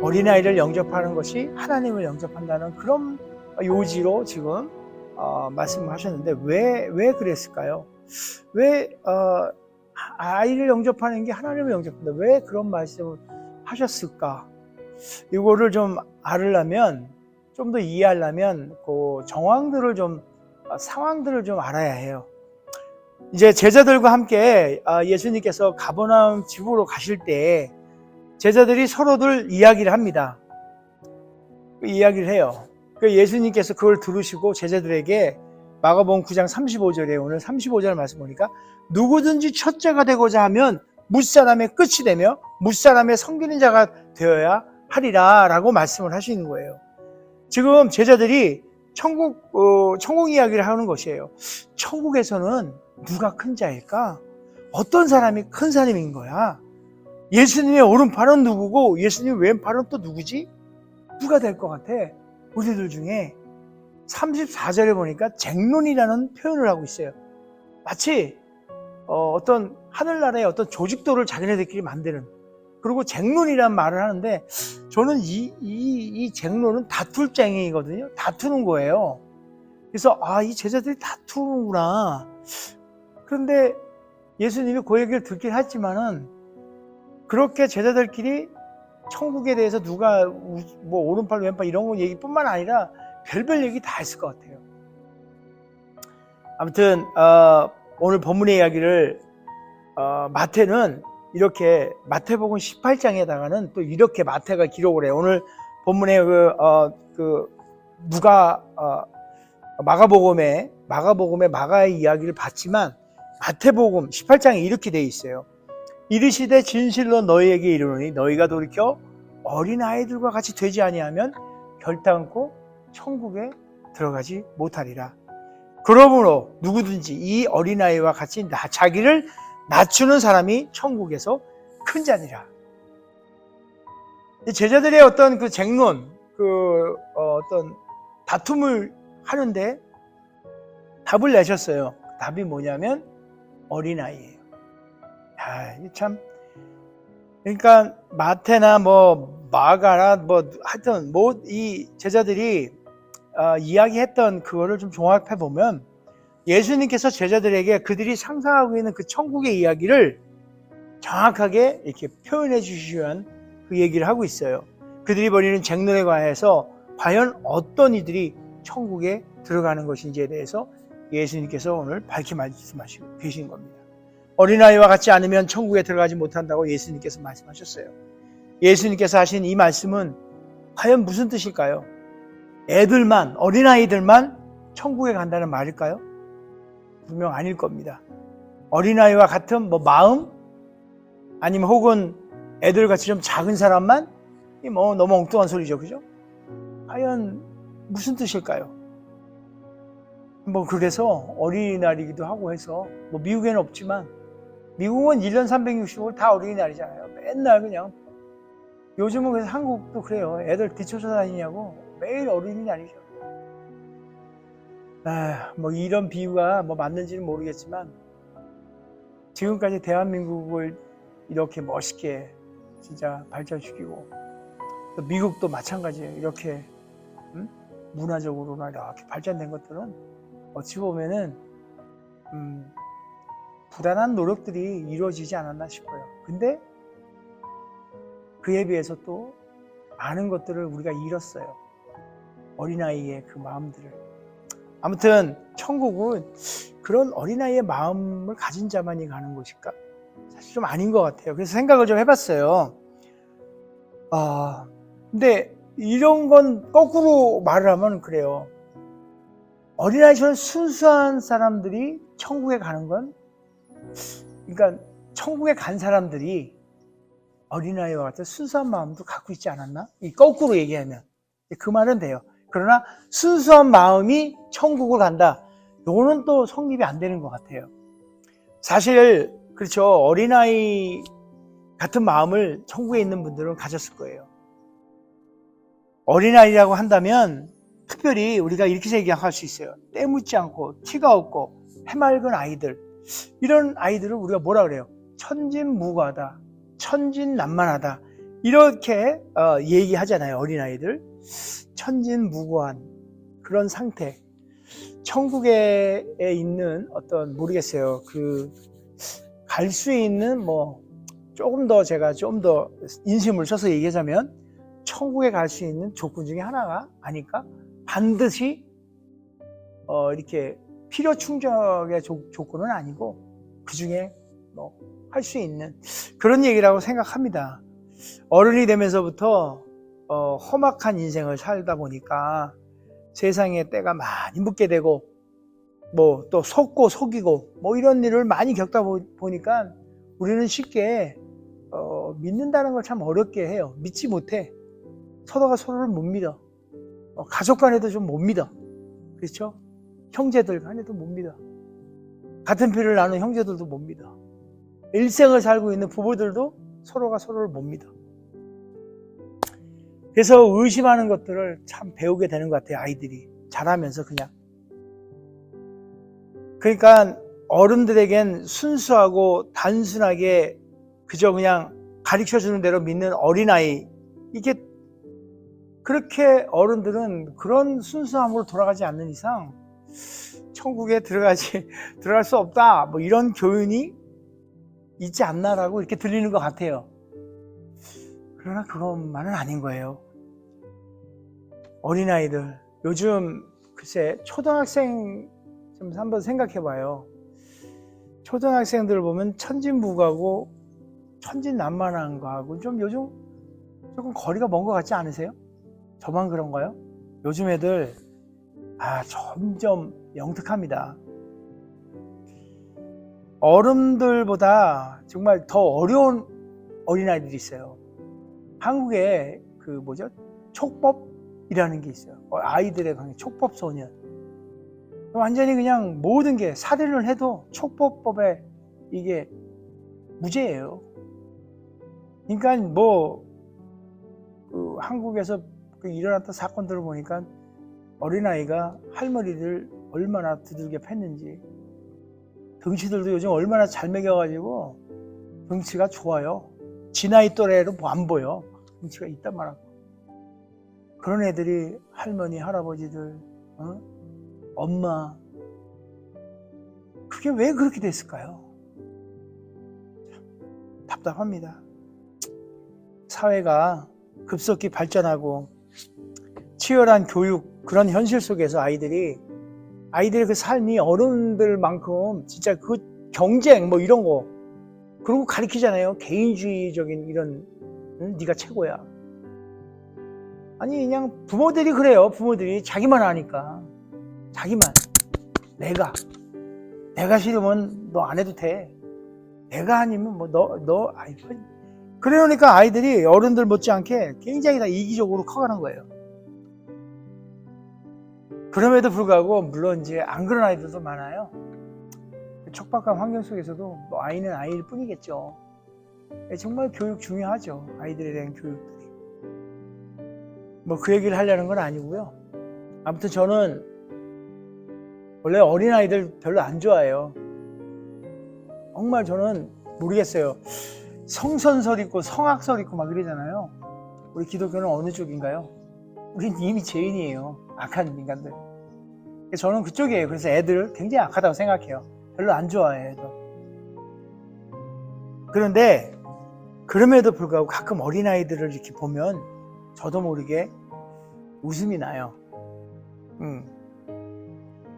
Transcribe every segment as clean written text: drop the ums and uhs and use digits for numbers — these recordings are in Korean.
어린아이를 영접하는 것이 하나님을 영접한다는 그런 요지로 지금 말씀하셨는데 왜 그랬을까요? 왜 아이를 영접하는 게 하나님을 영접한다, 왜 그런 말씀을 하셨을까? 이거를 좀 알으려면, 좀 더 이해하려면 그 상황들을 좀 알아야 해요. 이제 제자들과 함께 예수님께서 가버나움 집으로 가실 때 제자들이 서로들 이야기를 합니다. 이야기를 해요. 예수님께서 그걸 들으시고 제자들에게 마가복음 9장 35절에 오늘 35절 말씀 보니까 누구든지 첫째가 되고자 하면 무사람의 끝이 되며 무사람의 섬기는 자가 되어야 하리라 라고 말씀을 하시는 거예요. 지금 제자들이 천국 이야기를 하는 것이에요. 천국에서는 누가 큰 자일까? 어떤 사람이 큰 사람인 거야? 예수님의 오른팔은 누구고 예수님의 왼팔은 또 누구지? 누가 될 것 같아? 우리들 중에 34절에 보니까 쟁론이라는 표현을 하고 있어요. 마치 어떤 하늘나라의 어떤 조직도를 자기네들끼리 만드는, 그리고 쟁론이라는 말을 하는데 저는 이 쟁론은 다툴쟁이거든요. 다투는 거예요. 그래서 이 제자들이 다투는구나. 그런데 예수님이 그 얘기를 듣긴 했지만은 그렇게 제자들끼리 천국에 대해서 누가 뭐 오른팔 왼팔 이런 거 얘기뿐만 아니라 별별 얘기 다 했을 것 같아요. 아무튼 오늘 본문의 이야기를 마태는 이렇게 마태복음 18장에다가는 또 이렇게 마태가 기록을 해요. 오늘 본문에 누가 마가복음의 마가의 이야기를 봤지만 마태복음 18장에 이렇게 돼 있어요. 이르시되 진실로 너희에게 이르노니 너희가 돌이켜 어린아이들과 같이 되지 아니하면 결단코 천국에 들어가지 못하리라. 그러므로 누구든지 이 어린아이와 같이 자기를 낮추는 사람이 천국에서 큰 자니라. 제자들의 어떤 그 쟁론, 어떤 다툼을 하는데 답을 내셨어요. 답이 뭐냐면 어린아이예요. 이게 참, 그러니까 마태나 마가나 하여튼 이 제자들이 이야기했던 그거를 좀 종합해 보면 예수님께서 제자들에게 그들이 상상하고 있는 그 천국의 이야기를 정확하게 이렇게 표현해 주시기 위한 그 얘기를 하고 있어요. 그들이 벌이는 쟁론에 관해서 과연 어떤 이들이 천국에 들어가는 것인지에 대해서 예수님께서 오늘 밝히 말씀하시고 계신 겁니다. 어린아이와 같지 않으면 천국에 들어가지 못한다고 예수님께서 말씀하셨어요. 예수님께서 하신 이 말씀은 과연 무슨 뜻일까요? 어린아이들만 천국에 간다는 말일까요? 분명 아닐 겁니다. 어린아이와 같은 마음? 아니면 혹은 애들같이 좀 작은 사람만? 너무 엉뚱한 소리죠, 그죠? 과연 무슨 뜻일까요? 그래서 어린이날이기도 하고 해서 미국에는 없지만 미국은 1년 365일 다 어린이날이잖아요. 맨날 그냥. 요즘은 그래서 한국도 그래요. 애들 뒤쫓아다니냐고 매일 어린이날이죠. 이런 비유가 맞는지는 모르겠지만 지금까지 대한민국을 이렇게 멋있게 진짜 발전시키고 또 미국도 마찬가지예요. 이렇게 문화적으로나 이렇게 발전된 것들은 어찌 보면은 부단한 노력들이 이루어지지 않았나 싶어요. 근데 그에 비해서 또 많은 것들을 우리가 잃었어요. 어린아이의 그 마음들을. 아무튼 천국은 그런 어린아이의 마음을 가진 자만이 가는 곳일까? 사실 좀 아닌 것 같아요. 그래서 생각을 좀 해봤어요. 근데 이런 건 거꾸로 말을 하면 그래요. 어린아이처럼 순수한 사람들이 천국에 가는 건, 그러니까 천국에 간 사람들이 어린아이와 같은 순수한 마음도 갖고 있지 않았나? 거꾸로 얘기하면 그 말은 돼요. 그러나 순수한 마음이 천국을 간다, 이거는 또 성립이 안 되는 것 같아요. 사실 그렇죠. 어린아이 같은 마음을 천국에 있는 분들은 가졌을 거예요. 어린아이라고 한다면 특별히 우리가 이렇게 얘기할 수 있어요. 때묻지 않고 티가 없고 해맑은 아이들, 이런 아이들을 우리가 뭐라 그래요? 천진무구하다, 천진난만하다, 이렇게 얘기하잖아요. 어린아이들. 천진무구한 그런 상태. 천국에 있는 어떤 모르겠어요. 갈 수 있는 조금 더 제가 좀 더 인심을 써서 얘기하자면 천국에 갈 수 있는 조건 중에 하나가 아닐까? 반드시 이렇게 필요 충족의 조건은 아니고 그 중에 할 수 있는 그런 얘기라고 생각합니다. 어른이 되면서부터 험악한 인생을 살다 보니까 세상에 때가 많이 묻게 되고 또 속고 속이고 이런 일을 많이 겪다 보니까 우리는 쉽게 믿는다는 걸 참 어렵게 해요. 믿지 못해. 서로가 서로를 못 믿어. 가족 간에도 좀 못 믿어. 그렇죠? 형제들 간에도 못 믿어. 같은 피를 나눈 형제들도 못 믿어. 일생을 살고 있는 부부들도 서로가 서로를 못 믿어. 그래서 의심하는 것들을 참 배우게 되는 것 같아요. 아이들이 자라면서 그냥. 그러니까 어른들에겐 순수하고 단순하게 그저 그냥 가르쳐주는 대로 믿는 어린아이, 이게 그렇게 어른들은 그런 순수함으로 돌아가지 않는 이상 천국에 들어갈 수 없다, 이런 교훈이 있지 않나라고 이렇게 들리는 것 같아요. 그러나 그것만은 아닌 거예요. 어린아이들, 요즘 글쎄 초등학생 좀 한번 생각해 봐요. 초등학생들 보면 천진무구하고 천진난만한 거하고 좀 요즘 조금 거리가 먼 것 같지 않으세요? 저만 그런가요? 요즘 애들 점점 영특합니다. 어른들보다 정말 더 어려운 어린아이들이 있어요. 한국에 촉법이라는 게 있어요. 아이들에 관한 촉법소년. 완전히 그냥 모든 게 살인을 해도 촉법법에 이게 무죄예요. 그러니까 한국에서 일어났던 사건들을 보니까 어린아이가 할머니를 얼마나 두들겨 팼는지, 덩치들도 요즘 얼마나 잘 먹여가지고 덩치가 좋아요. 지 나이 또래로 안 보여. 덩치가 있단 말이야. 그런 애들이 할머니, 할아버지들, 엄마, 그게 왜 그렇게 됐을까요? 답답합니다. 사회가 급속히 발전하고 치열한 교육, 그런 현실 속에서 아이들의 그 삶이 어른들만큼 진짜 그 경쟁 이런 거 그런 거 가르치잖아요. 개인주의적인 이런 네가 최고야. 아니 그냥 부모들이 그래요. 부모들이 자기만 아니까 자기만 내가 싫으면 너 안 해도 돼. 내가 아니면 그러니까 아이들이 어른들 못지않게 굉장히 다 이기적으로 커가는 거예요. 그럼에도 불구하고 물론 이제 안 그런 아이들도 많아요. 척박한 환경 속에서도 아이는 아이일 뿐이겠죠. 정말 교육 중요하죠. 아이들에 대한 교육들이. 그 얘기를 하려는 건 아니고요. 아무튼 저는 원래 어린아이들 별로 안 좋아해요. 정말 저는 모르겠어요. 성선설 있고 성악설 있고 이러잖아요. 우리 기독교는 어느 쪽인가요? 우린 이미 죄인이에요. 악한 인간들. 저는 그쪽이에요. 그래서 애들 굉장히 악하다고 생각해요. 별로 안 좋아해요. 애들. 그런데 그럼에도 불구하고 가끔 어린아이들을 이렇게 보면 저도 모르게 웃음이 나요.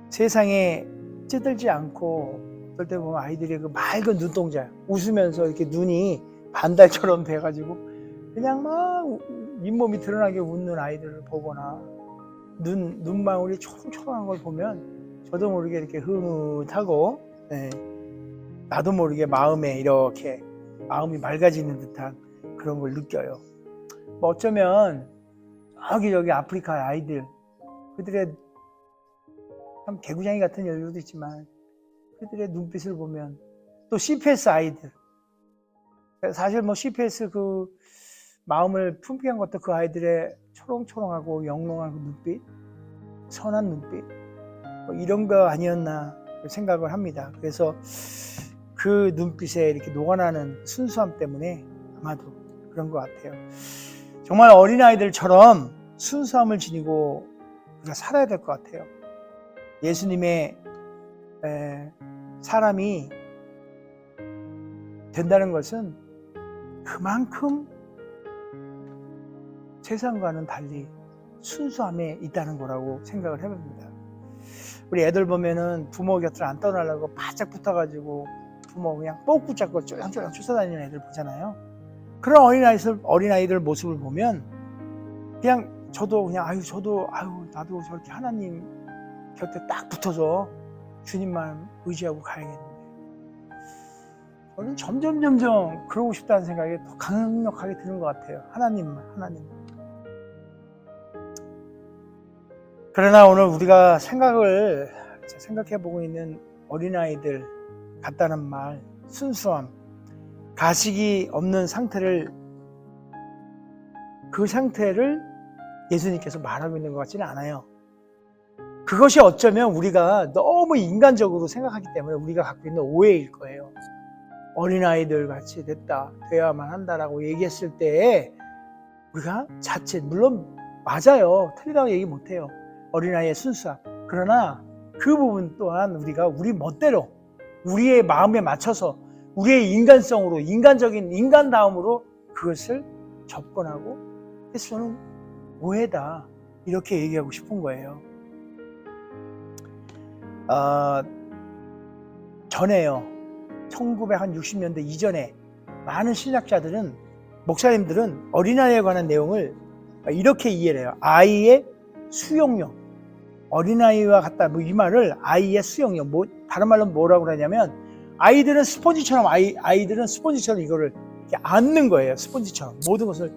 세상에 찌들지 않고 어떨 때 보면 아이들의 그 맑은 눈동자, 웃으면서 이렇게 눈이 반달처럼 돼가지고 그냥 잇몸이 드러나게 웃는 아이들을 보거나 눈망울이 초롱초롱한 걸 보면 저도 모르게 이렇게 흐뭇하고, 나도 모르게 마음에 이렇게 마음이 맑아지는 듯한 그런 걸 느껴요. 어쩌면 저기 아프리카 아이들, 그들의 참 개구장이 같은 열들도 있지만 그들의 눈빛을 보면, 또 CPS 아이들, 사실 CPS 그 마음을 품게 한 것도 그 아이들의 초롱초롱하고 영롱한 그 눈빛, 선한 눈빛, 이런 거 아니었나 생각을 합니다. 그래서 그 눈빛에 이렇게 녹아나는 순수함 때문에 아마도 그런 것 같아요. 정말 어린아이들처럼 순수함을 지니고 우리가 살아야 될 것 같아요. 예수님의 사람이 된다는 것은 그만큼 세상과는 달리 순수함에 있다는 거라고 생각을 해봅니다. 우리 애들 보면은 부모 곁을 안 떠나려고 바짝 붙어가지고 부모 그냥 꼭 붙잡고 쫄랑쫄랑 쫓아다니는 애들 보잖아요. 그런 어린아이들 모습을 보면 그냥 저도 나도 저렇게 하나님 곁에 딱 붙어서 주님만 의지하고 가야겠는데, 저는 점점 그러고 싶다는 생각이 더 강력하게 드는 것 같아요. 하나님만. 그러나 오늘 우리가 생각해보고 있는 어린아이들 같다는 말, 순수함, 가식이 없는 그 상태를 예수님께서 말하고 있는 것 같지는 않아요. 그것이 어쩌면 우리가 너무 인간적으로 생각하기 때문에 우리가 갖고 있는 오해일 거예요. 어린아이들 같이 돼야만 한다라고 얘기했을 때 우리가 물론 맞아요. 틀리다고 얘기 못해요. 어린아이의 순수함. 그러나 그 부분 또한 우리가 우리 멋대로 우리의 마음에 맞춰서 우리의 인간성으로, 인간적인 인간다움으로 그것을 접근하고 해서는 오해다, 이렇게 얘기하고 싶은 거예요. 전에요, 1960년대 이전에 많은 신학자들은, 목사님들은 어린아이에 관한 내용을 이렇게 이해를 해요. 아이의 수용력, 어린아이와 같다, 이 말을 아이의 수용력, 다른 말로 뭐라고 그러냐면 아이들은 스폰지처럼 이거를 이렇게 안는 거예요. 스폰지처럼 모든 것을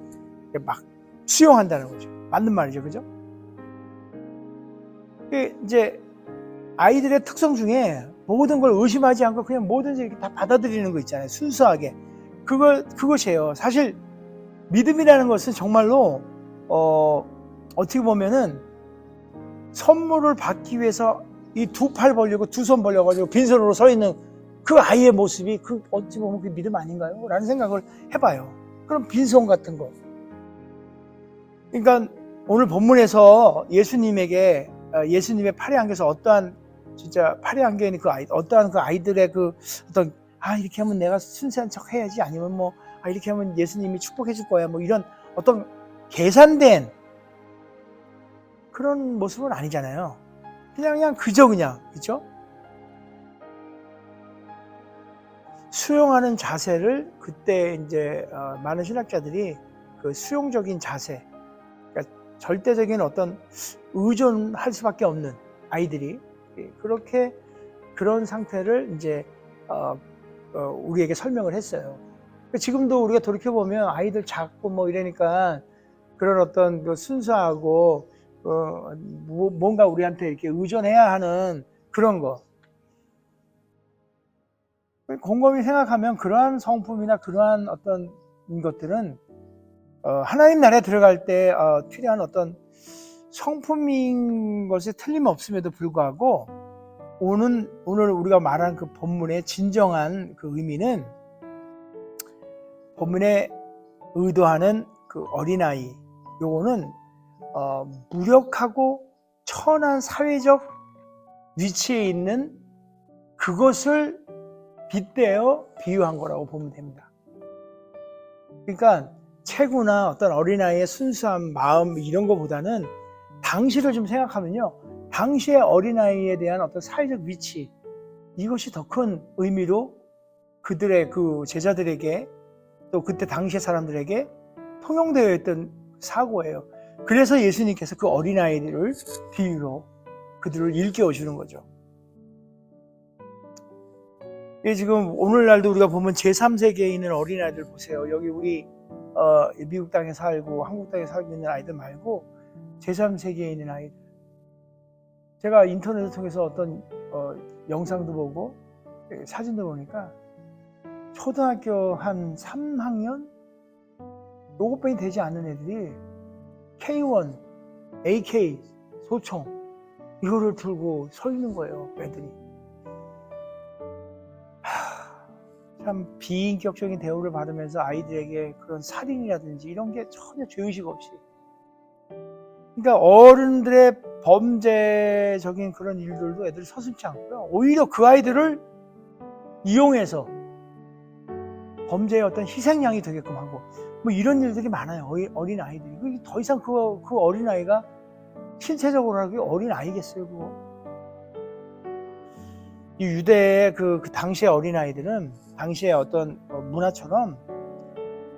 막 수용한다는 거죠. 맞는 말이죠, 그죠? 이제 아이들의 특성 중에 모든 걸 의심하지 않고 그냥 뭐든지 이렇게 다 받아들이는 거 있잖아요. 순수하게. 그것이에요. 사실 믿음이라는 것은 정말로 어떻게 보면은 선물을 받기 위해서 이 두 팔 벌리고 두 손 벌려가지고 빈손으로 서 있는 그 아이의 모습이 어찌 보면 그 믿음 아닌가요? 라는 생각을 해봐요. 그럼 빈손 같은 거. 그러니까 오늘 본문에서 예수님의 팔의 안겨서 어떠한 진짜 팔의 안겨있는 어떠한 그 아이들의 이렇게 하면 내가 순수한 척 해야지, 아니면 이렇게 하면 예수님이 축복해 줄 거야, 이런 어떤 계산된 그런 모습은 아니잖아요. 그냥 그죠? 수용하는 자세를 그때 이제 많은 신학자들이 그 수용적인 자세, 그러니까 절대적인 어떤 의존할 수밖에 없는 아이들이 그렇게 그런 상태를 이제 우리에게 설명을 했어요. 지금도 우리가 돌이켜 보면 아이들 작고 이러니까 그런 어떤 그 순수하고 뭔가 우리한테 이렇게 의존해야 하는 그런 거. 곰곰이 생각하면 그러한 성품이나 그러한 어떤 것들은 하나님 나라에 들어갈 때 필요한 어떤 성품인 것에 틀림없음에도 불구하고 오늘 우리가 말한 그 본문의 진정한 그 의미는, 본문에 의도하는 그 어린아이, 요거는 무력하고 천한 사회적 위치에 있는 그것을 빗대어 비유한 거라고 보면 됩니다. 그러니까 체구나 어떤 어린아이의 순수한 마음 이런 거보다는 당시를 좀 생각하면요, 당시의 어린아이에 대한 어떤 사회적 위치, 이것이 더 큰 의미로 그들의 그 제자들에게 또 그때 당시의 사람들에게 통용되어 있던 사고예요. 그래서 예수님께서 그 어린아이들을 비유로 그들을 일깨워 주는 거죠. 지금 오늘날도 우리가 보면 제3세계에 있는 어린아이들 보세요. 여기 우리 미국 땅에 살고 한국 땅에 살고 있는 아이들 말고 제3세계에 있는 아이들, 제가 인터넷을 통해서 어떤 영상도 보고 사진도 보니까 초등학교 한 3학년 요것뿐이 되지 않는 애들이 K1, AK, 소총 이거를 들고 서 있는 거예요, 애들이. 참 비인격적인 대우를 받으면서 아이들에게 그런 살인이라든지 이런 게 전혀 죄의식 없이, 그러니까 어른들의 범죄적인 그런 일들도 애들이 서슴지 않고요. 오히려 그 아이들을 이용해서 범죄의 어떤 희생양이 되게끔 하고 뭐 이런 일들이 많아요. 어린 아이들이. 더 이상 그 어린 아이가 신체적으로 하기 어린 아이겠어요. 그거. 이 유대의 그 당시의 어린 아이들은 당시의 어떤 문화처럼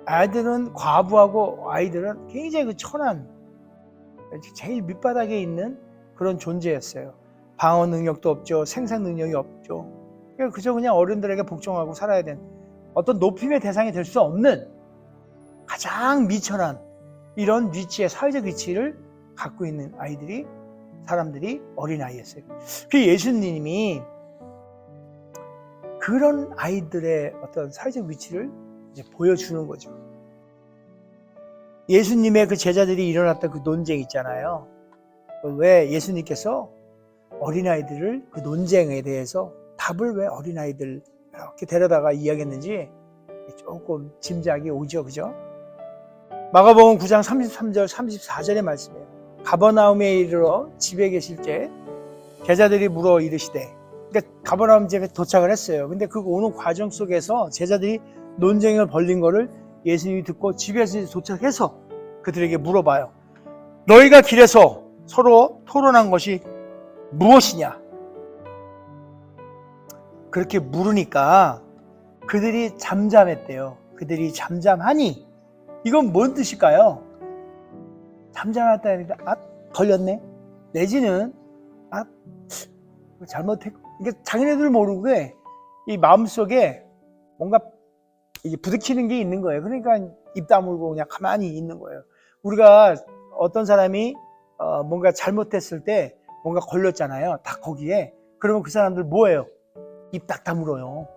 아이들은, 과부하고 아이들은 굉장히 그 천한, 제일 밑바닥에 있는 그런 존재였어요. 방어 능력도 없죠. 생산 능력이 없죠. 그저 그냥 어른들에게 복종하고 살아야 되는 어떤 높임의 대상이 될 수 없는 가장 미천한 이런 위치의, 사회적 위치를 갖고 있는 아이들이, 사람들이 어린아이였어요. 그 예수님이 그런 아이들의 어떤 사회적 위치를 이제 보여주는 거죠. 예수님의 그 제자들이 일어났던 그 논쟁 있잖아요. 왜 예수님께서 어린아이들을, 그 논쟁에 대해서 답을 왜 어린아이들 이렇게 데려다가 이야기했는지 조금 짐작이 오죠. 그죠? 마가복음 9장 33절 34절의 말씀이에요. 가버나움에 이르러 집에 계실 때 제자들이 물어 이르시되, 그러니까 가버나움 집에 도착을 했어요. 근데 그 오는 과정 속에서 제자들이 논쟁을 벌린 거를 예수님이 듣고 집에서 도착해서 그들에게 물어봐요. 너희가 길에서 서로 토론한 것이 무엇이냐? 그렇게 물으니까 그들이 잠잠했대요. 그들이 잠잠하니, 이건 뭔 뜻일까요? 잠잠했다니까, 걸렸네? 내지는, 잘못했고, 이게 자기네들 모르게 이 마음속에 뭔가 이게 부딪히는 게 있는 거예요. 그러니까 입 다물고 그냥 가만히 있는 거예요. 우리가 어떤 사람이 뭔가 잘못했을 때 뭔가 걸렸잖아요. 딱 거기에. 그러면 그 사람들 뭐예요? 입 딱 다물어요.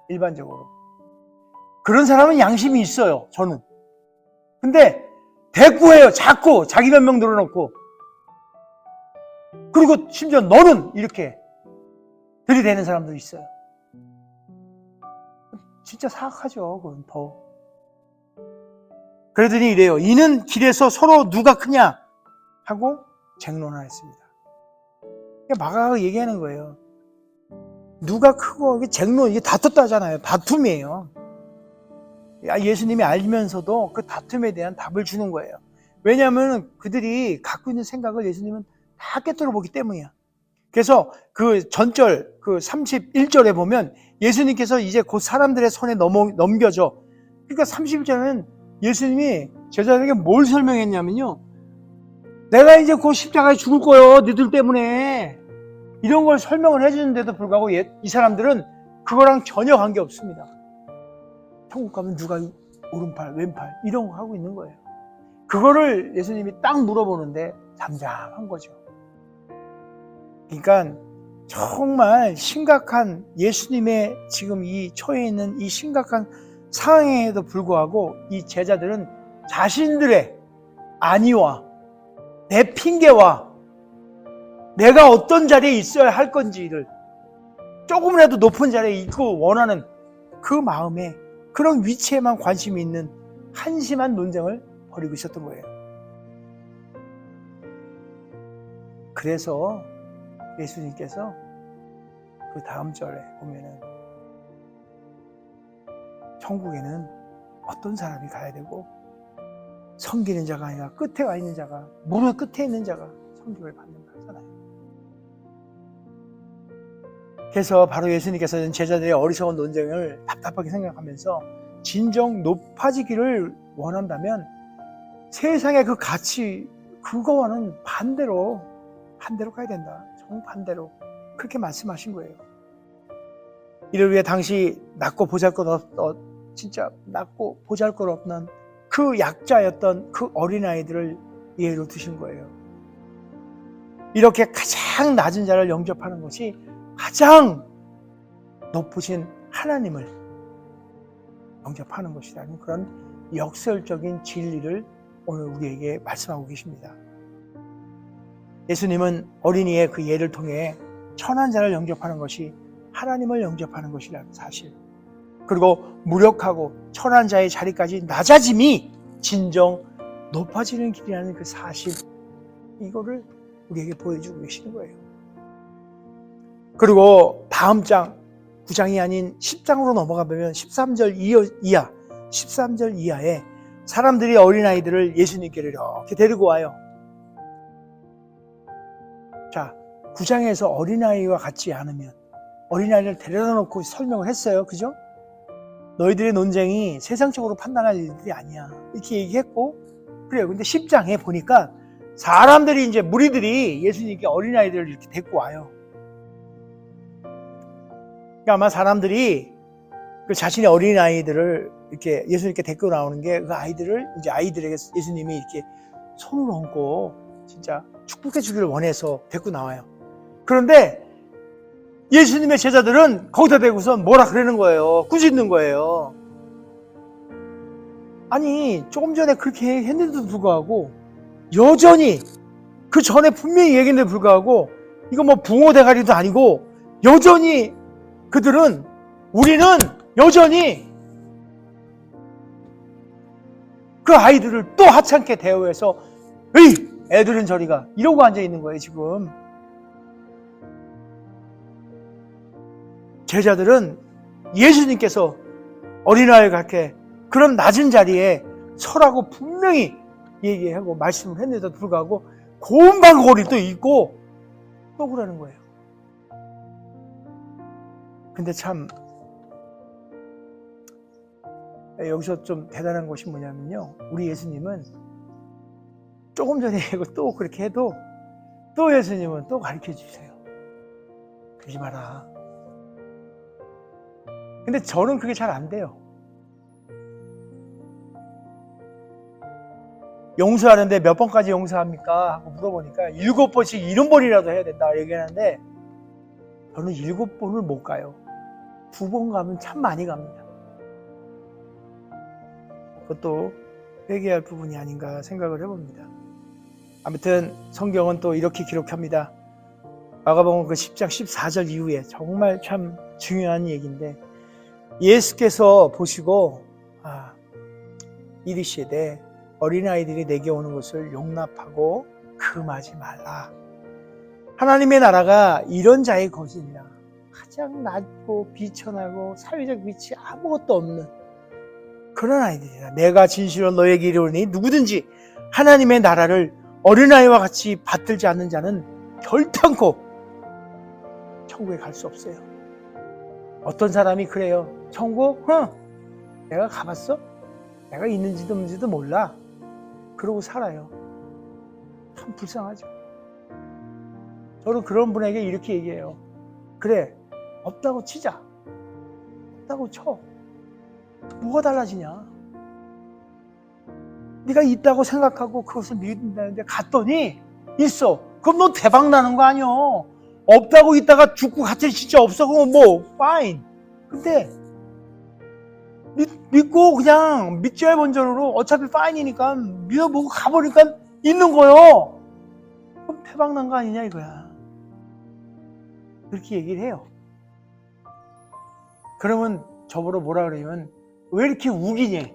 일반적으로. 그런 사람은 양심이 있어요. 저는. 근데 대꾸해요. 자꾸 자기 변명 늘어놓고. 그리고 심지어 너는 이렇게 들이대는 사람도 있어요. 진짜 사악하죠. 그건 더. 그러더니 이래요. 이는 길에서 서로 누가 크냐 하고 쟁론하였습니다. 마가가 얘기하는 거예요. 누가 크고, 이게 쟁론, 이게 다퉜다잖아요. 다툼이에요. 예수님이 알면서도 그 다툼에 대한 답을 주는 거예요. 왜냐하면 그들이 갖고 있는 생각을 예수님은 다 깨뜨려 보기 때문이야. 그래서 그 전절, 그 31절에 보면 예수님께서 이제 곧 사람들의 손에 넘겨져. 그러니까 31절은 예수님이 제자들에게 뭘 설명했냐면요. 내가 이제 곧 십자가에 죽을 거요. 너희들 때문에. 이런 걸 설명을 해주는데도 불구하고 이 사람들은 그거랑 전혀 관계 없습니다. 천국 가면 누가 오른팔, 왼팔 이런 거 하고 있는 거예요. 그거를 예수님이 딱 물어보는데 잠잠한 거죠. 그러니까 정말 심각한, 예수님의 지금 이 처해 있는 이 심각한 상황에도 불구하고 이 제자들은 자신들의 안위와 내 핑계와 내가 어떤 자리에 있어야 할 건지를 조금이라도 높은 자리에 있고 원하는 그 마음에, 그런 위치에만 관심이 있는 한심한 논쟁을 벌이고 있었던 거예요. 그래서 예수님께서 그 다음 절에 보면은 천국에는 어떤 사람이 가야 되고, 섬기는 자가 아니라 끝에 와 있는 자가, 무릎 끝에 있는 자가 섬김을 받는다 하잖아요. 그래서 바로 예수님께서는 제자들의 어리석은 논쟁을 답답하게 생각하면서 진정 높아지기를 원한다면 세상의 그 가치, 그거와는 반대로 가야 된다. 정반대로 그렇게 말씀하신 거예요. 이를 위해 당시 진짜 낮고 보잘것없는 그 약자였던 그 어린아이들을 예로 두신 거예요. 이렇게 가장 낮은 자를 영접하는 것이 가장 높으신 하나님을 영접하는 것이라는 그런 역설적인 진리를 오늘 우리에게 말씀하고 계십니다. 예수님은 어린이의 그 예를 통해 천한 자를 영접하는 것이 하나님을 영접하는 것이라는 사실, 그리고 무력하고 천한 자의 자리까지 낮아짐이 진정 높아지는 길이라는 그 사실, 이거를 우리에게 보여주고 계시는 거예요. 그리고 다음 장 9장이 아닌 10장으로 넘어가 보면 13절 이하 13절 이하에 사람들이 어린아이들을 예수님께로 이렇게 데리고 와요. 자, 9장에서 어린아이와 같지 않으면, 어린아이를 데려다 놓고 설명을 했어요. 그죠? 너희들의 논쟁이 세상적으로 판단할 일들이 아니야, 이렇게 얘기했고, 그래요. 근데 10장에 보니까 사람들이, 이제 무리들이 예수님께 어린아이들을 이렇게 데리고 와요. 그러니까 아마 사람들이 그 자신의 어린아이들을 이렇게 예수님께 데리고 나오는 게, 그 아이들을 이제 아이들에게 예수님이 이렇게 손을 얹고 진짜 축복해 주기를 원해서 데리고 나와요. 그런데 예수님의 제자들은 거기다 대고서 뭐라 그러는 거예요. 꾸짖는 거예요. 아니, 조금 전에 그렇게 했는데도 불구하고 여전히, 그 전에 분명히 얘기했는데도 불구하고, 이거 뭐 붕어 대가리도 아니고 여전히 그들은, 우리는 여전히 그 아이들을 또 하찮게 대우해서, 에이, 애들은 저리 가, 이러고 앉아 있는 거예요. 지금 제자들은 예수님께서 어린아이를 갖게 그런 낮은 자리에 서라고 분명히 얘기하고 말씀을 했는데도 불구하고 고운 방울이 또 있고 또 그러는 거예요. 근데 참 여기서 좀 대단한 것이 뭐냐면요, 우리 예수님은 조금 전에 또 그렇게 해도 또 예수님은 또 가르쳐 주세요. 그러지 마라. 근데 저는 그게 잘 안 돼요. 용서하는데 몇 번까지 용서합니까? 하고 물어보니까 7번씩 70번이라도 해야 된다 얘기하는데, 저는 7번을 못 가요. 2번 가면 참 많이 갑니다. 그것도 회개할 부분이 아닌가 생각을 해봅니다. 아무튼 성경은 또 이렇게 기록합니다. 마가복음 그 10장 14절 이후에 정말 참 중요한 얘기인데, 예수께서 보시고 이르시되 어린아이들이 내게 오는 것을 용납하고 금하지 말라. 하나님의 나라가 이런 자의 것이니라. 가장 낮고 비천하고 사회적 위치 아무것도 없는 그런 아이들이라. 내가 진실로 너에게 이르노니 누구든지 하나님의 나라를 어린아이와 같이 받들지 않는 자는 결단코 천국에 갈 수 없어요. 어떤 사람이 그래요. 천국? 내가 가봤어? 내가 있는지도 없는지도 몰라. 그러고 살아요. 참 불쌍하죠. 저는 그런 분에게 이렇게 얘기해요. 그래, 없다고 치자. 없다고 쳐. 뭐가 달라지냐? 네가 있다고 생각하고 그것을 믿는다는데 갔더니 있어. 그럼 너 대박 나는 거 아니야? 없다고 있다가 죽고 같이 진짜 없어. 그러면 뭐 fine. 근데 믿고 그냥 믿자의 본전으로 어차피 fine이니까 믿어보고 가보니까 있는 거요. 그럼 대박 난 거 아니냐 이거야. 그렇게 얘기를 해요. 그러면 저보러 뭐라 그러면 왜 이렇게 우기니?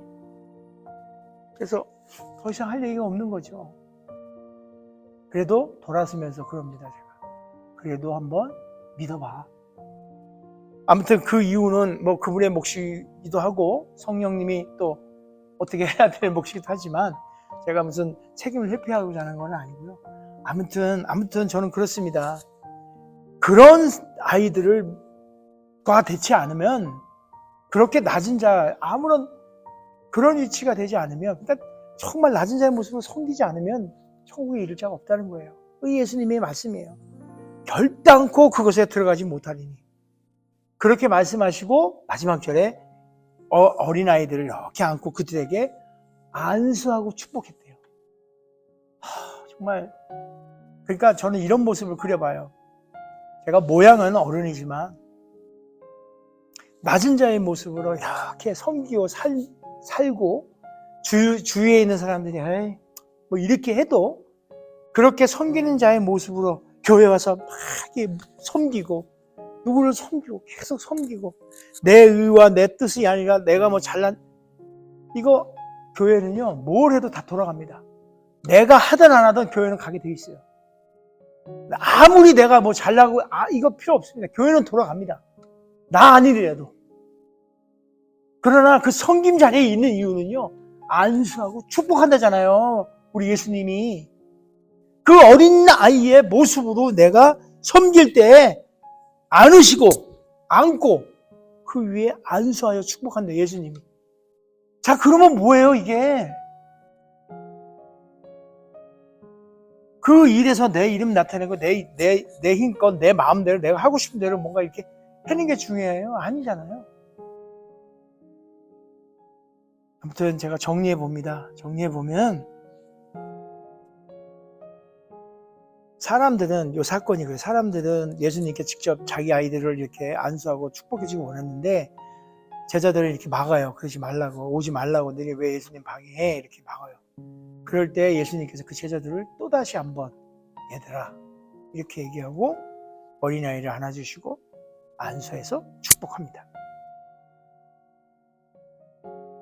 그래서 더 이상 할 얘기가 없는 거죠. 그래도 돌아서면서 그럽니다. 제가 그래도 한번 믿어봐. 아무튼 그 이유는 뭐 그분의 몫이기도 하고 성령님이 또 어떻게 해야 될 몫이기도 하지만, 제가 무슨 책임을 회피하고자 하는 건 아니고요. 아무튼 저는 그렇습니다. 그런 아이들과 대치 않으면, 그렇게 낮은 자, 아무런 그런 위치가 되지 않으면, 그러니까 정말 낮은 자의 모습으로 섬기지 않으면 천국에 이를 자가 없다는 거예요. 이 예수님의 말씀이에요. 결단코 그것에 들어가지 못하리니. 그렇게 말씀하시고 마지막 절에 어린아이들을 이렇게 안고 그들에게 안수하고 축복했대요. 정말, 그러니까 저는 이런 모습을 그려봐요. 제가 모양은 어른이지만 낮은 자의 모습으로 이렇게 섬기고 살고 주위에 있는 사람들이 뭐 이렇게 해도 그렇게 섬기는 자의 모습으로 교회 와서 막 이렇게 섬기고 누구를 섬기고 계속 섬기고 내 의와 내 뜻이 아니라 내가 뭐 잘난 이거 교회는요 뭘 해도 다 돌아갑니다. 내가 하든 안 하든 교회는 가게 돼 있어요. 아무리 내가 뭐 잘나고 이거 필요 없습니다. 교회는 돌아갑니다. 나 아니더라도. 그러나 그 섬김 자리에 있는 이유는요 안수하고 축복한다잖아요. 우리 예수님이 그 어린 아이의 모습으로 내가 섬길 때 안으시고 안고 그 위에 안수하여 축복한다 예수님이. 자 그러면 뭐예요 이게? 그 일에서 내 이름 나타내고 내 힘껏 내 마음대로 내가 하고 싶은 대로 뭔가 이렇게 하는 게 중요해요? 아니잖아요. 아무튼 제가 정리해 봅니다. 정리해 보면 사람들은 요 사건이 그래요. 사람들은 예수님께 직접 자기 아이들을 이렇게 안수하고 축복해 주기 원했는데 제자들을 이렇게 막아요. 그러지 말라고, 오지 말라고, 너네 왜 예수님 방해해? 이렇게 막아요. 그럴 때 예수님께서 그 제자들을 또다시 한번 얘들아 이렇게 얘기하고 어린아이를 안아주시고 안수해서 축복합니다.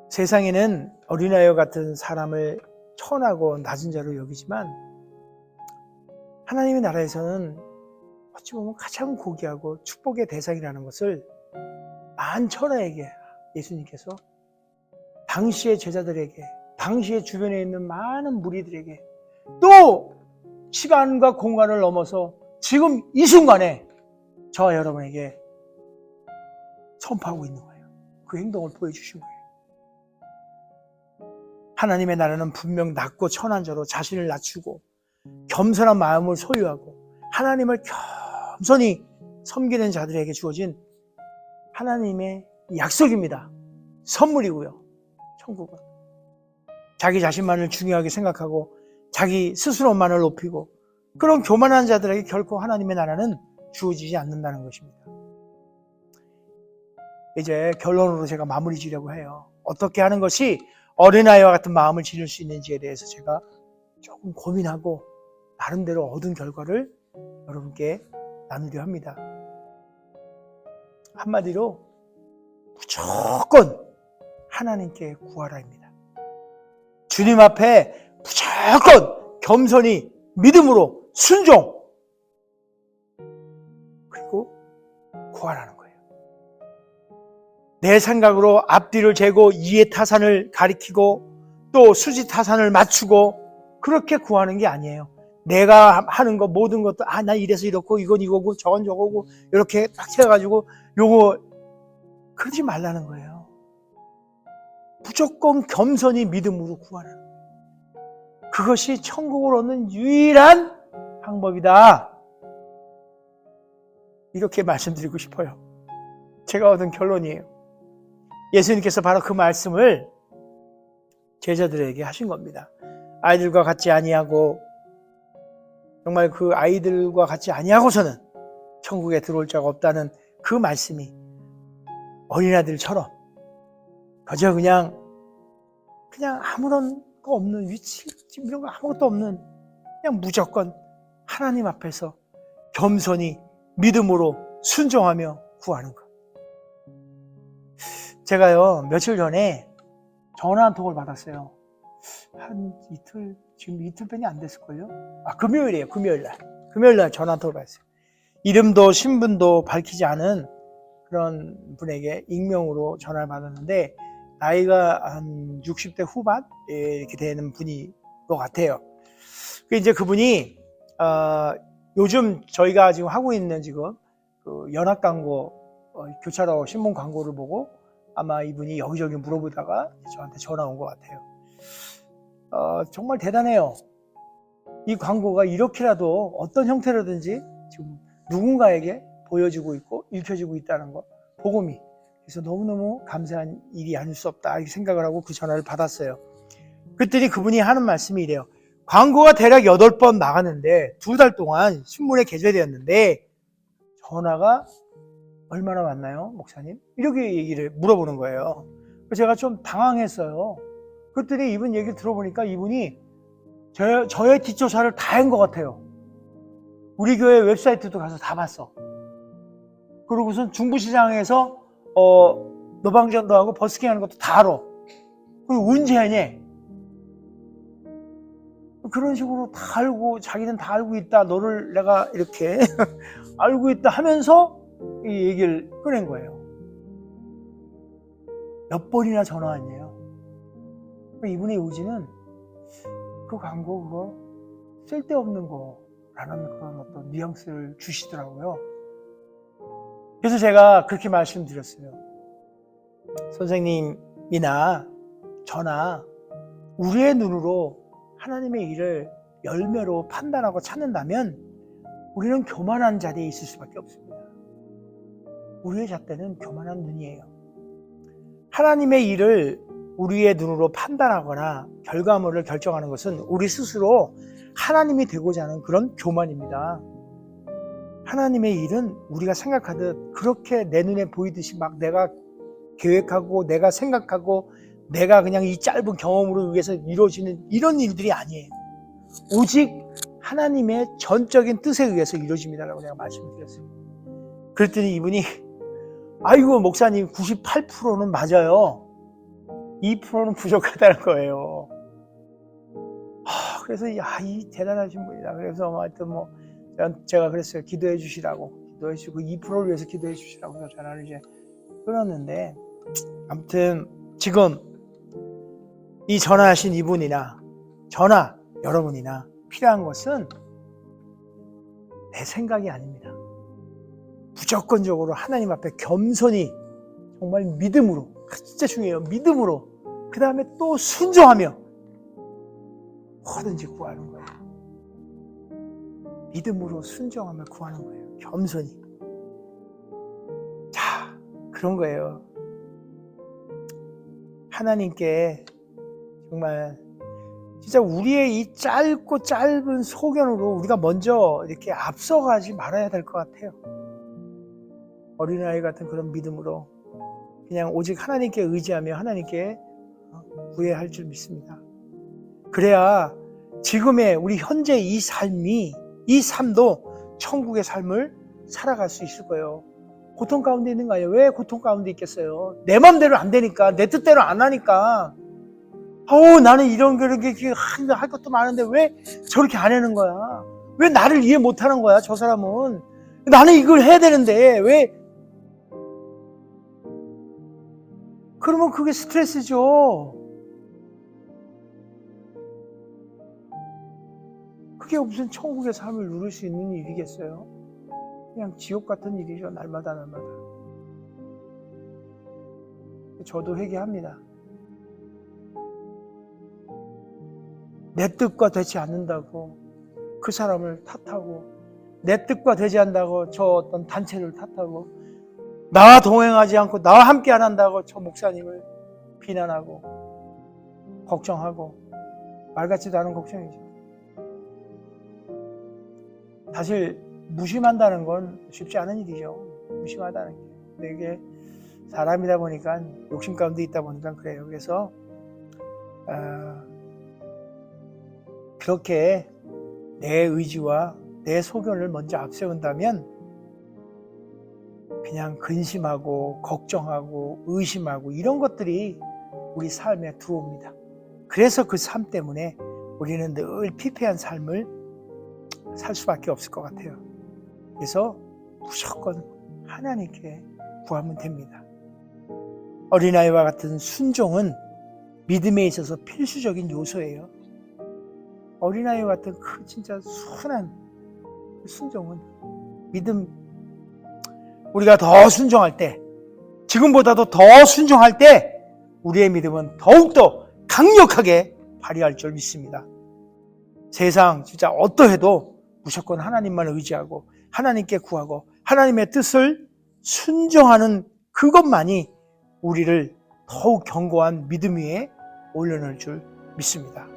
세상에는 어린아이와 같은 사람을 천하고 낮은 자로 여기지만 하나님의 나라에서는 어찌 보면 가장 고귀하고 축복의 대상이라는 것을 만천하에게 예수님께서 당시의 제자들에게 당시의 주변에 있는 많은 무리들에게 또 시간과 공간을 넘어서 지금 이 순간에 저와 여러분에게 선포하고 있는 거예요. 그 행동을 보여주신 거예요. 하나님의 나라는 분명 낮고 천한 자로 자신을 낮추고 겸손한 마음을 소유하고 하나님을 겸손히 섬기는 자들에게 주어진 하나님의 약속입니다. 선물이고요. 천국은. 자기 자신만을 중요하게 생각하고 자기 스스로만을 높이고 그런 교만한 자들에게 결코 하나님의 나라는 주어지지 않는다는 것입니다. 이제 결론으로 제가 마무리 지려고 해요. 어떻게 하는 것이 어린아이와 같은 마음을 지닐 수 있는지에 대해서 제가 조금 고민하고 나름대로 얻은 결과를 여러분께 나누려 합니다. 한마디로 무조건 하나님께 구하라입니다. 주님 앞에 무조건 겸손히 믿음으로 순종 그리고 구하라는 거예요. 내 생각으로 앞뒤를 재고 이해타산을 가리키고 또 수지타산을 맞추고 그렇게 구하는 게 아니에요. 내가 하는 거 모든 것도 나 이래서 이렇고 이건 이거고 저건 저거고 이렇게 딱 세워가지고 요거 그러지 말라는 거예요. 무조건 겸손히 믿음으로 구하라는 거예요. 그것이 천국을 얻는 유일한 방법이다. 이렇게 말씀드리고 싶어요. 제가 얻은 결론이에요. 예수님께서 바로 그 말씀을 제자들에게 하신 겁니다. 아이들과 같이 아니하고 정말 그 아이들과 같이 아니하고서는 천국에 들어올 자가 없다는 그 말씀이 어린아이들처럼 그저 그냥 아무런 거 없는 위치 이런 거 아무것도 없는 그냥 무조건 하나님 앞에서 겸손히 믿음으로 순종하며 구하는 것. 제가요 며칠 전에 전화 한 통을 받았어요. 한 이틀 지금 이틀뿐이 안 됐을걸요. 금요일이에요. 금요일날 전화 한 통을 받았어요. 이름도 신분도 밝히지 않은 그런 분에게 익명으로 전화를 받았는데 나이가 한 60대 후반 이렇게 되는 분인 것 같아요. 이제 그분이 요즘 저희가 지금 하고 있는 지금 그 연합 광고 교차로 신문 광고를 보고 아마 이분이 여기저기 물어보다가 저한테 전화 온 것 같아요. 정말 대단해요. 이 광고가 이렇게라도 어떤 형태라든지 지금 누군가에게 보여지고 있고 읽혀지고 있다는 거, 복음이. 그래서 너무너무 감사한 일이 아닐 수 없다 이렇게 생각을 하고 그 전화를 받았어요. 그랬더니 그분이 하는 말씀이 이래요. 광고가 대략 8번 나갔는데 2달 동안 신문에 게재되었는데 전화가 얼마나 왔나요, 목사님? 이렇게 얘기를 물어보는 거예요. 제가 좀 당황했어요. 그랬더니 이분 얘기를 들어보니까 이분이 저의 뒷조사를 다 한 것 같아요. 우리 교회 웹사이트도 가서 다 봤어. 그러고선 중부시장에서 노방전도 하고 버스킹 하는 것도 다 알아. 그리고 언제 하니? 그런 식으로 다 알고, 자기는 다 알고 있다, 너를 내가 이렇게 알고 있다 하면서 이 얘기를 꺼낸 거예요. 몇 번이나 전화 왔네요. 이분의 의지는 그 광고 그거 쓸데없는 거라는 그런 어떤 뉘앙스를 주시더라고요. 그래서 제가 그렇게 말씀드렸어요. 선생님이나 저나 우리의 눈으로 하나님의 일을 열매로 판단하고 찾는다면 우리는 교만한 자리에 있을 수밖에 없습니다. 우리의 잣대는 교만한 눈이에요. 하나님의 일을 우리의 눈으로 판단하거나 결과물을 결정하는 것은 우리 스스로 하나님이 되고자 하는 그런 교만입니다. 하나님의 일은 우리가 생각하듯 그렇게 내 눈에 보이듯이 막 내가 계획하고 내가 생각하고 내가 그냥 이 짧은 경험으로 의해서 이루어지는 이런 일들이 아니에요. 오직 하나님의 전적인 뜻에 의해서 이루어집니다라고 내가 말씀을 드렸어요. 그랬더니 이분이 아이고 목사님 98%는 맞아요. 2%는 부족하다는 거예요. 그래서 이 대단하신 분이다. 그래서 하여튼 제가 그랬어요. 기도해 주시라고. 기도해 주시고 2%를 위해서 기도해 주시라고 해서 전화를 이제 끊었는데, 아무튼 지금 이 전화하신 이분이나 저나 여러분이나 필요한 것은 내 생각이 아닙니다. 무조건적으로 하나님 앞에 겸손히 정말 믿음으로, 진짜 중요해요. 믿음으로, 그 다음에 또 순종하며 뭐든지 구하는 거예요. 믿음으로 순종하며 구하는 거예요. 겸손히. 자, 그런 거예요. 하나님께 정말 진짜 우리의 이 짧고 짧은 소견으로 우리가 먼저 이렇게 앞서가지 말아야 될 것 같아요. 어린아이 같은 그런 믿음으로 그냥 오직 하나님께 의지하며 하나님께 구해야 할 줄 믿습니다. 그래야 지금의 우리 현재 이 삶도 천국의 삶을 살아갈 수 있을 거예요. 고통 가운데 있는 거 아니에요? 왜 고통 가운데 있겠어요? 내 맘대로 안 되니까, 내 뜻대로 안 하니까. 나는 이런 게 할 것도 많은데 왜 저렇게 안 하는 거야? 왜 나를 이해 못 하는 거야, 저 사람은? 나는 이걸 해야 되는데, 왜? 그러면 그게 스트레스죠. 그게 무슨 천국의 삶을 누릴 수 있는 일이겠어요? 그냥 지옥 같은 일이죠, 날마다. 저도 회개합니다. 내 뜻과 되지 않는다고 그 사람을 탓하고, 내 뜻과 되지 않는다고 저 어떤 단체를 탓하고, 나와 동행하지 않고 나와 함께 안 한다고 저 목사님을 비난하고 걱정하고, 말 같지도 않은 걱정이죠. 사실 무심한다는 건 쉽지 않은 일이죠. 무심하다는 게. 근데 이게 사람이다 보니까, 욕심 가운데 있다 보니까 그래요. 그래서 그렇게 내 의지와 내 소견을 먼저 앞세운다면 그냥 근심하고 걱정하고 의심하고 이런 것들이 우리 삶에 들어옵니다. 그래서 그 삶 때문에 우리는 늘 피폐한 삶을 살 수밖에 없을 것 같아요. 그래서 무조건 하나님께 구하면 됩니다. 어린아이와 같은 순종은 믿음에 있어서 필수적인 요소예요. 어린아이와 같은 진짜 순한 순종은 믿음, 우리가 더 순종할 때, 지금보다도 더 순종할 때 우리의 믿음은 더욱더 강력하게 발휘할 줄 믿습니다. 세상 진짜 어떠해도 무조건 하나님만 의지하고 하나님께 구하고 하나님의 뜻을 순종하는 그것만이 우리를 더욱 견고한 믿음 위에 올려놓을 줄 믿습니다.